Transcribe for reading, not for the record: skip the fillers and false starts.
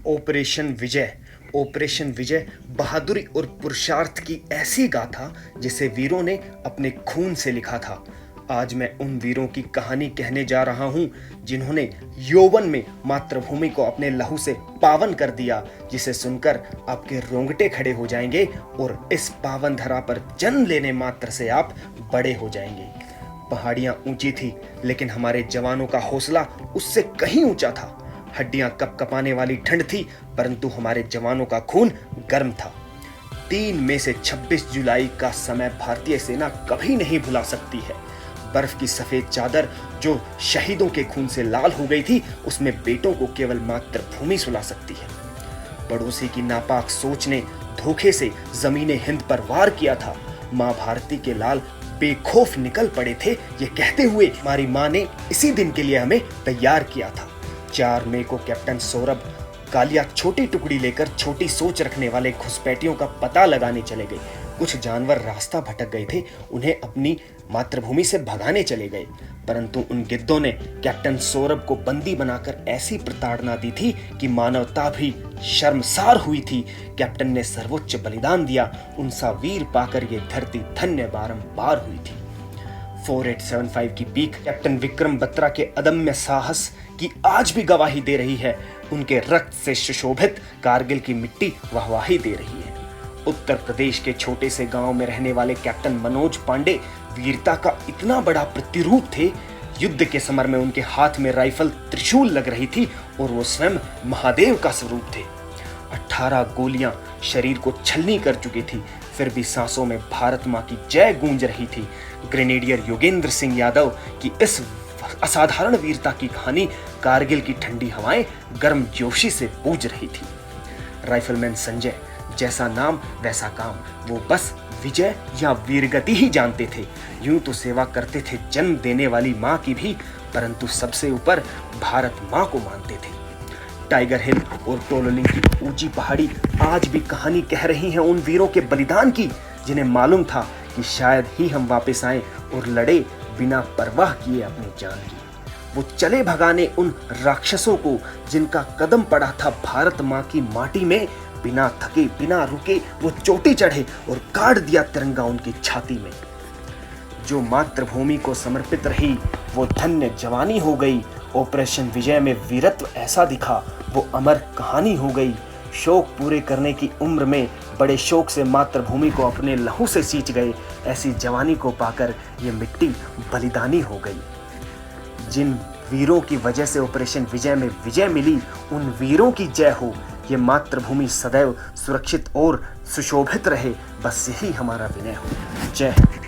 Operation विजय। Operation विजय बहादुरी और पुरुषार्थ की ऐसी गाथा जिसे वीरों ने अपने खून से लिखा था। आज मैं उन वीरों की कहानी कहने जा रहा हूं जिन्होंने यौवन में मातृभूमि को अपने लहू से पावन कर दिया, जिसे सुनकर आपके रोंगटे खड़े हो जाएंगे और इस पावन धरा पर जन्म लेने मात्र से आप बड़े हो जाएंगे। पहाड़ियां ऊंची थी लेकिन हमारे जवानों का हौसला उससे कहीं ऊंचा था। हड्डियां कपकपाने वाली ठंड थी परंतु हमारे जवानों का खून गर्म था। 3 मई से 26 जुलाई का समय भारतीय सेना कभी नहीं भुला सकती है। बर्फ की सफेद चादर जो शहीदों के खून से लाल हो गई थी, उसमें बेटों को केवल मातृभूमि सुला सकती है। पड़ोसी की नापाक सोच ने धोखे से जमीने हिंद पर वार किया था। मां भारती के लाल बेखौफ निकल पड़े थे, ये कहते हुए हमारी मां ने इसी दिन के लिए हमें तैयार किया था। 4 मई को कैप्टन सौरभ कालिया छोटी टुकड़ी लेकर छोटी सोच रखने वाले घुसपैठियों का पता लगाने चले गए। कुछ जानवर रास्ता भटक गए थे, उन्हें अपनी मातृभूमि से भगाने चले गए, परंतु उन गिद्धों ने कैप्टन सौरभ को बंदी बनाकर ऐसी प्रताड़ना दी थी कि मानवता भी शर्मसार हुई थी। कैप्टन ने सर्वोच्च बलिदान दिया, उनसा वीर पाकर ये धरती धन्य बारंबार हुई थी। 4875 की पीक कैप्टन विक्रम बत्रा के अदम्य साहस की आज भी गवाही दे रही है। उनके रक्त से सुशोभित कारगिल की मिट्टी वाहवाही दे रही है। उत्तर प्रदेश के छोटे से गांव में रहने वाले कैप्टन मनोज पांडे वीरता का इतना बड़ा प्रतिरूप थे। युद्ध के समर में उनके हाथ में राइफल त्रिशूल लग रही थी और वो स्वयं महादेव का स्वरूप थे। 18 गोलियां शरीर को छलनी कर चुकी थी, फिर भी सांसों में भारत मां की जय गूंज रही थी। ग्रेनेडियर योगेंद्र सिंह यादव की इस असाधारण वीरता की कहानी कारगिल की ठंडी हवाएं गर्म जोशी से गूंज रही थी। राइफलमैन संजय, जैसा नाम वैसा काम, वो बस विजय या वीरगति ही जानते थे। यूं तो सेवा करते थे जन्म देने वाली मां की भी, परंतु सबसे ऊपर भारत मां को मानते थे। टाइगर हिल और टोलोलिंग की ऊंची पहाड़ी आज भी कहानी कह रही है उन वीरों के बलिदान की, जिन्हें मालूम था कि शायद ही हम वापस आए और लड़े बिना परवाह किए अपनी जान की। वो चले भगाने उन राक्षसों को जिनका कदम पड़ा था भारत मां की माटी में। बिना थके बिना रुके वो चोटी चढ़े और गाड़ दिया तिरंगा उनकी छाती में। जो मातृभूमि को समर्पित रही वो धन्य जवानी हो गई। ऑपरेशन विजय में वीरत्व ऐसा दिखा वो अमर कहानी हो गई। शौक पूरे करने की उम्र में बड़े शौक से मातृभूमि को अपने लहू से सींच गए। ऐसी जवानी को पाकर ये मिट्टी बलिदानी हो गई। जिन वीरों की वजह से ऑपरेशन विजय में विजय मिली, उन वीरों की जय हो। ये मातृभूमि सदैव सुरक्षित और सुशोभित रहे, बस यही हमारा विनय हो। जय हिंद।